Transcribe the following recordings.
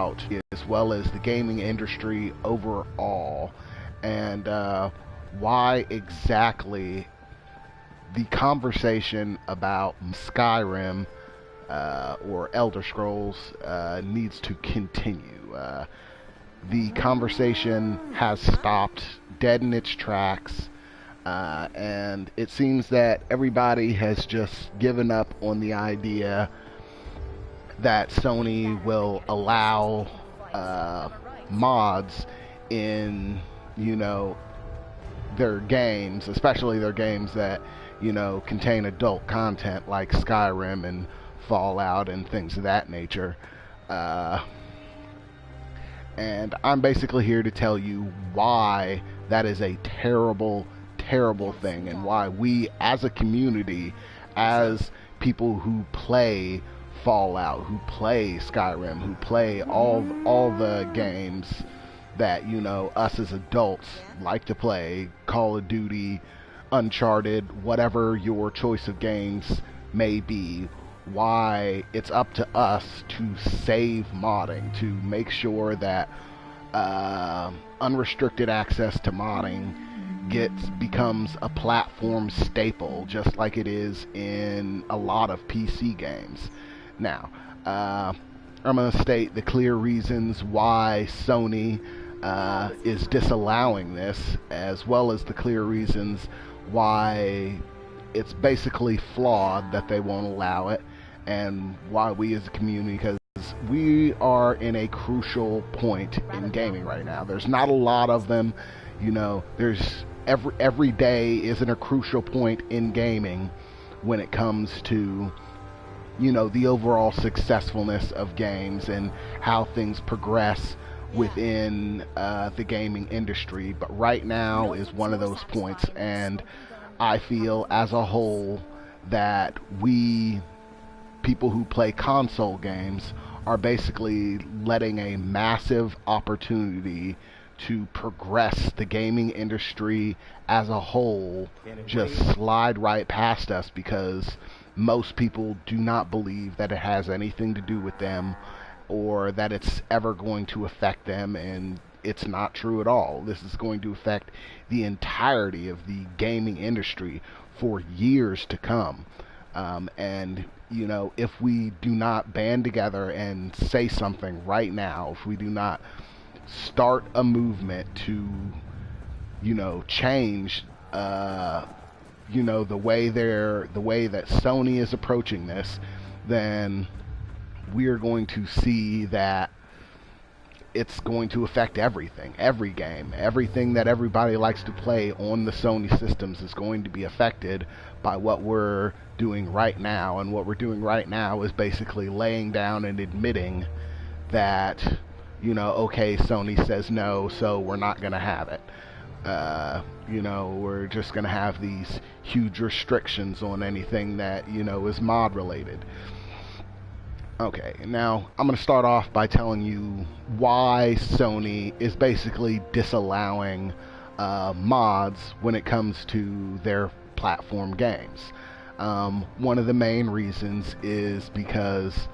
about, as well as the gaming industry overall, and why exactly the conversation about Skyrim or Elder Scrolls needs to continue. The conversation has stopped dead in its tracks, and it seems that everybody has just given up on the idea that Sony will allow mods in, you know, their games, especially their games that, you know, contain adult content like Skyrim and Fallout and things of that nature. And I'm basically here to tell you why that is a terrible, terrible thing, and why we as a community, as people who play Fallout, who play Skyrim, who play all the games that, you know, us as adults like to play, Call of Duty, Uncharted, whatever your choice of games may be, why it's up to us to save modding, to make sure that unrestricted access to modding becomes a platform staple, just like it is in a lot of PC games. Now, I'm going to state the clear reasons why Sony is disallowing this, as well as the clear reasons why it's basically flawed that they won't allow it, and why we as a community, because we are in a crucial point in gaming right now. There's not a lot of them, you know. There's every day isn't a crucial point in gaming when it comes to, you know, the overall successfulness of games and how things progress within the gaming industry. But right now is one of those points, and I feel as a whole that we, people who play console games, are basically letting a massive opportunity to progress the gaming industry as a whole just slide right past us, because most people do not believe that it has anything to do with them, or that it's ever going to affect them, and it's not true at all. This is going to affect the entirety of the gaming industry for years to come. And, you know, if we do not band together and say something right now, if we do not start a movement to, you know, change, you know, the way that Sony is approaching this, then we are going to see that it's going to affect everything, every game, everything that everybody likes to play on the Sony systems is going to be affected by what we're doing right now. And what we're doing right now is basically laying down and admitting that, you know, okay, Sony says no, so we're not going to have it. You know, we're just going to have these huge restrictions on anything that, you know, is mod related. Okay, now I'm going to start off by telling you why Sony is basically disallowing mods when it comes to their platform games. One of the main reasons is because,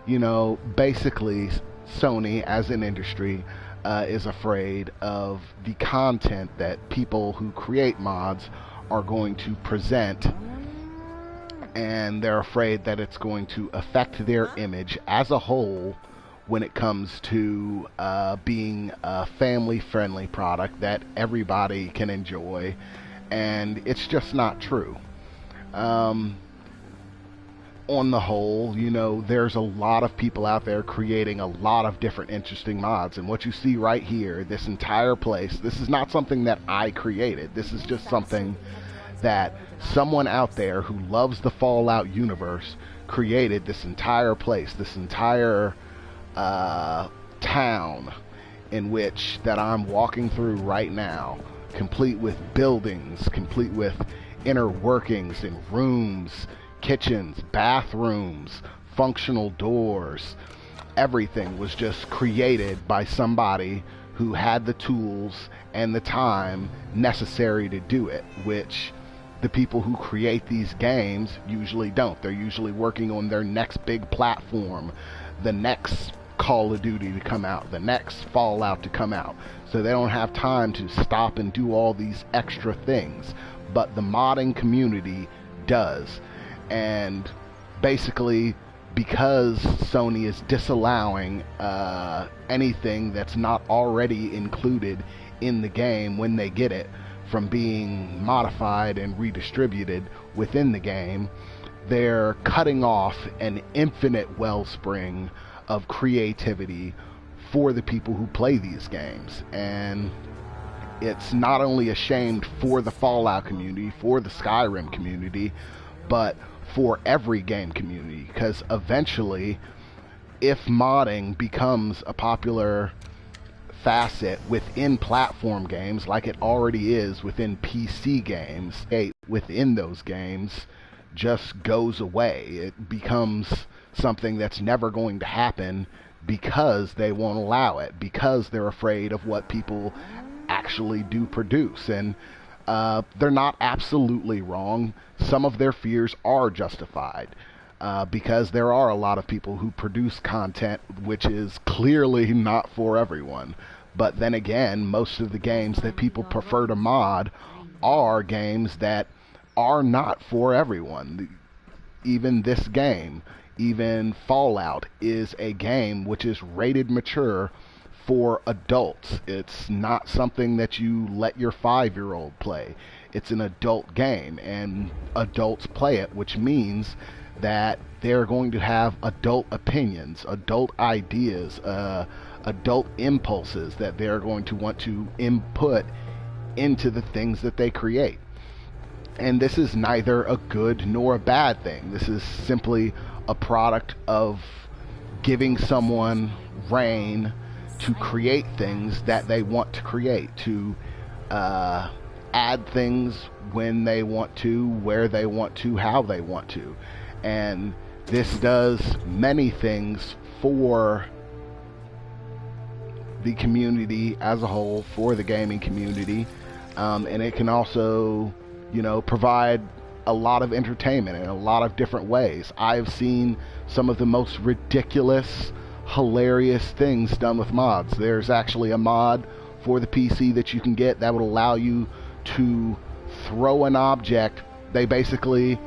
you know, basically Sony as an industry is afraid of the content that people who create mods are going to present, and they're afraid that it's going to affect their image as a whole when it comes to being a family-friendly product that everybody can enjoy, and it's just not true. On the whole, you know, there's a lot of people out there creating a lot of different interesting mods, and what you see right here, this entire place, this is not something that I created. This is just something that someone out there who loves the Fallout universe created. This entire place, this entire town in which that I'm walking through right now, complete with buildings, complete with inner workings and rooms, kitchens, bathrooms, functional doors. Everything was just created by somebody who had the tools and the time necessary to do it, which the people who create these games usually don't. They're usually working on their next big platform, the next Call of Duty to come out, the next Fallout to come out. So they don't have time to stop and do all these extra things. But the modding community does. And basically, because Sony is disallowing anything that's not already included in the game when they get it from being modified and redistributed within the game, they're cutting off an infinite wellspring of creativity for the people who play these games. And it's not only a shame for the Fallout community, for the Skyrim community, but for every game community, because eventually, if modding becomes a popular facet within platform games like it already is within PC games, within those games just goes away. It becomes something that's never going to happen because they won't allow it, because they're afraid of what people actually do produce. And they're not absolutely wrong. Some of their fears are justified, because there are a lot of people who produce content which is clearly not for everyone. But then again, most of the games that people prefer to mod are games that are not for everyone. Even this game, even Fallout, is a game which is rated mature for adults. It's not something that you let your 5-year-old play. It's an adult game, and adults play it, which means that they're going to have adult opinions, adult ideas, adult impulses that they're going to want to input into the things that they create. And this is neither a good nor a bad thing. This is simply a product of giving someone reign to create things that they want to create, to add things when they want to, where they want to, how they want to. And this does many things for the community as a whole, for the gaming community, and it can also, provide a lot of entertainment in a lot of different ways. I've seen some of the most ridiculous, hilarious things done with mods. There's actually a mod for the PC that you can get that would allow you to throw an object. They basically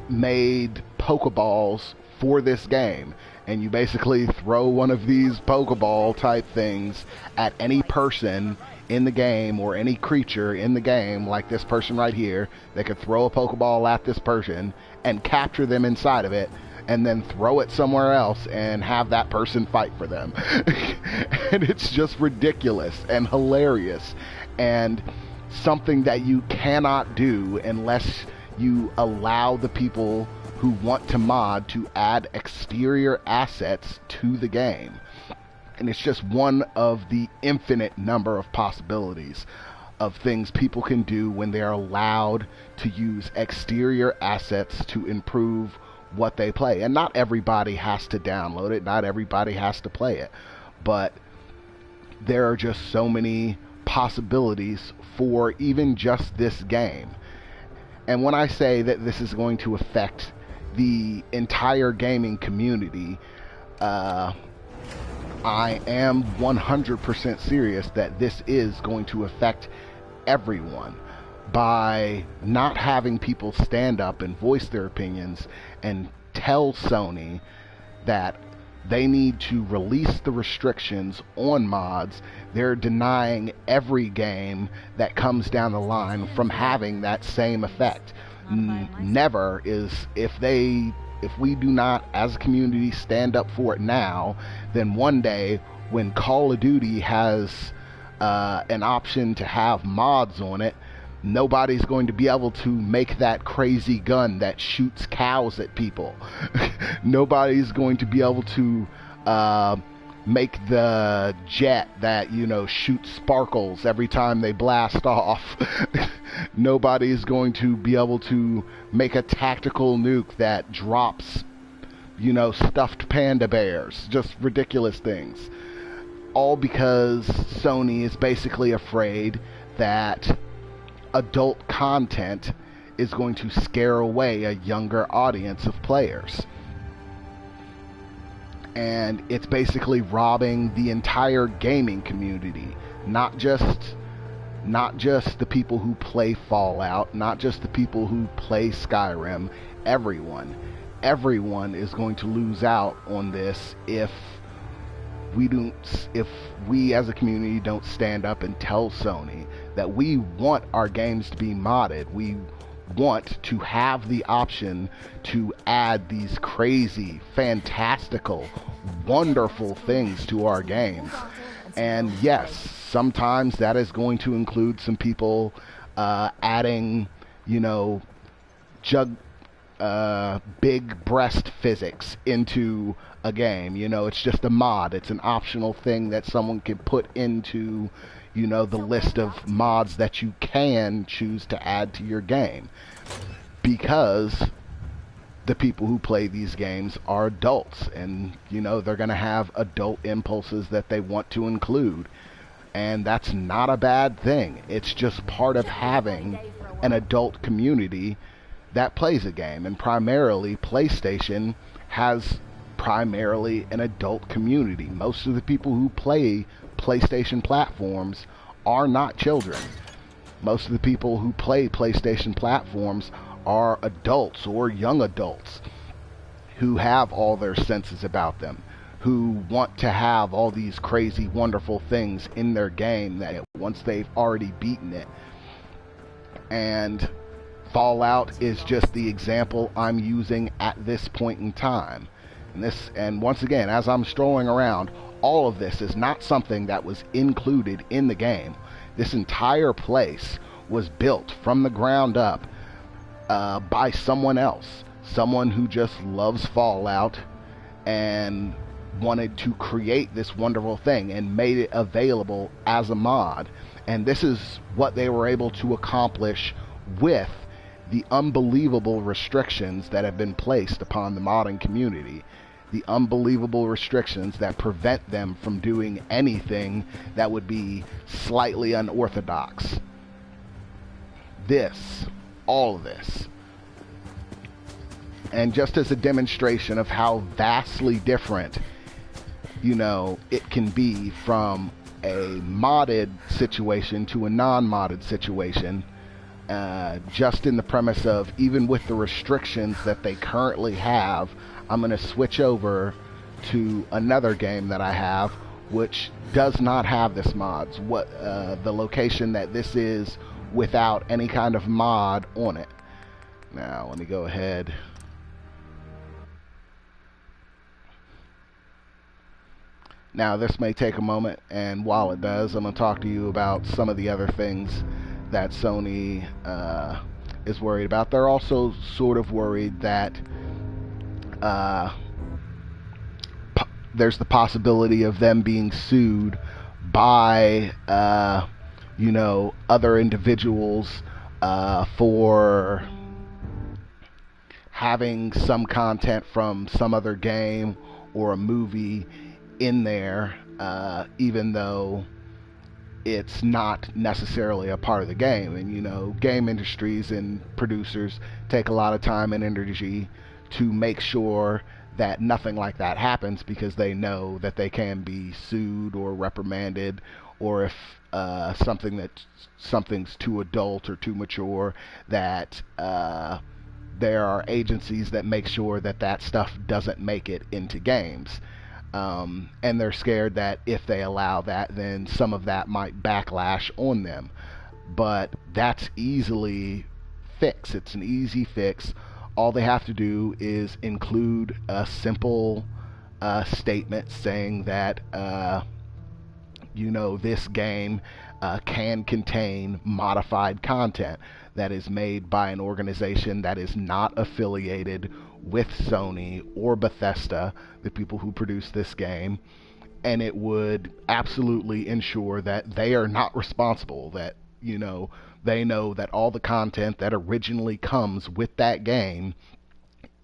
made Pokeballs for this game, and you basically throw one of these Pokeball type things at any person in the game, or any creature in the game, like this person right here. They could throw a Pokeball at this person and capture them inside of it, and then throw it somewhere else and have that person fight for them. And it's just ridiculous and hilarious, and something that you cannot do unless you allow the people who want to mod to add exterior assets to the game. And it's just one of the infinite number of possibilities of things people can do when they are allowed to use exterior assets to improve what they play. And not everybody has to download it, not everybody has to play it, but there are just so many possibilities for even just this game. And when I say that this is going to affect the entire gaming community, I am 100% serious that this is going to affect everyone, by not having people stand up and voice their opinions and tell Sony that they need to release the restrictions on mods. They're denying every game that comes down the line from having that same effect. Never is, if we do not as a community stand up for it now, then one day when Call of Duty has an option to have mods on it, nobody's going to be able to make that crazy gun that shoots cows at people. Nobody's going to be able to make the jet that, shoots sparkles every time they blast off. Nobody's going to be able to make a tactical nuke that drops, stuffed panda bears. Just ridiculous things. All because Sony is basically afraid that adult content is going to scare away a younger audience of players. and it's basically robbing the entire gaming community, not just the people who play Fallout, not just the people who play Skyrim. Everyone is going to lose out on this if we as a community don't stand up and tell Sony that we want our games to be modded. We want to have the option to add these crazy, fantastical, wonderful things to our games. And yes, sometimes that is going to include some people adding, you know, jug big breast physics into a game. You know, it's just a mod. It's an optional thing that someone can put into, you know, the list of mods that you can choose to add to your game. Because the people who play these games are adults, and, you know, they're going to have adult impulses that they want to include. And that's not a bad thing. It's just part of having an adult community that plays a game. And primarily, PlayStation has primarily an adult community. Most of the people who play PlayStation platforms are not children. Most of the people who play PlayStation platforms are adults or young adults who have all their senses about them, who want to have all these crazy, wonderful things in their game that once they've already beaten it. And Fallout is just the example I'm using at this point in time. And once again, as I'm strolling around, all of this is not something that was included in the game. This entire place was built from the ground up by someone else. Someone who just loves Fallout and wanted to create this wonderful thing and made it available as a mod. And this is what they were able to accomplish with the unbelievable restrictions that have been placed upon the modding community. The unbelievable restrictions that prevent them from doing anything that would be slightly unorthodox. All of this. And just as a demonstration of how vastly different, you know, it can be from a modded situation to a non-modded situation, just in the premise of, even with the restrictions that they currently have, I'm going to switch over to another game that I have, which does not have this mods. The location that this is without any kind of mod on it. Now, let me go ahead. Now, this may take a moment, and while it does, I'm going to talk to you about some of the other things that Sony is worried about. They're also sort of worried that there's the possibility of them being sued by, you know, other individuals for having some content from some other game or a movie in there, even though it's not necessarily a part of the game. And, you know, game industries and producers take a lot of time and energy to make sure that nothing like that happens, because they know that they can be sued or reprimanded, or if something's too adult or too mature, that there are agencies that make sure that that stuff doesn't make it into games. And they're scared that if they allow that, then some of that might backlash on them. But that's easily fixed. It's an easy fix. All they have to do is include a simple statement saying that, you know, this game can contain modified content that is made by an organization that is not affiliated with Sony or Bethesda, the people who produce this game, and it would absolutely ensure that they are not responsible, that, you know, they know that all the content that originally comes with that game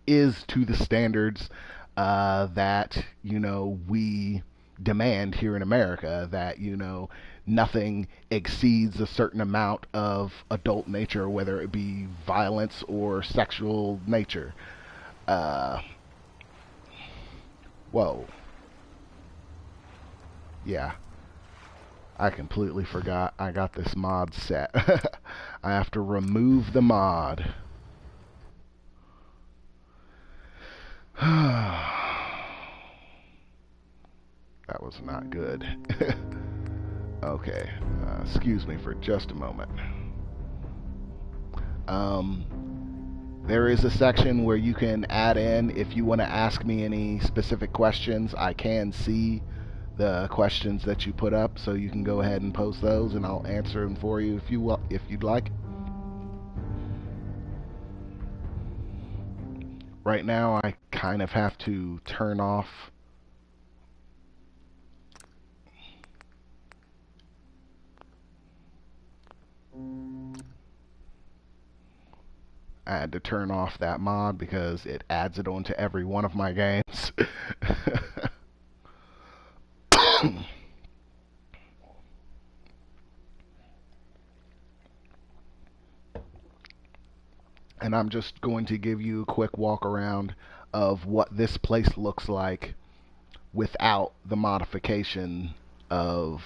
is to the standards that, you know, we demand here in America, that, you know, nothing exceeds a certain amount of adult nature, whether it be violence or sexual nature. Whoa. Yeah, I completely forgot I got this mod set. I have to remove the mod. That was not good. Okay, excuse me for just a moment. Um, there is a section where you can add in if you want to ask me any specific questions. I can see the questions that you put up, so you can go ahead and post those, and I'll answer them for you if you'd like. Right now, I kind of have to turn off. I had to turn off that mod because it adds it onto every one of my games. And I'm just going to give you a quick walk around of what this place looks like without the modification of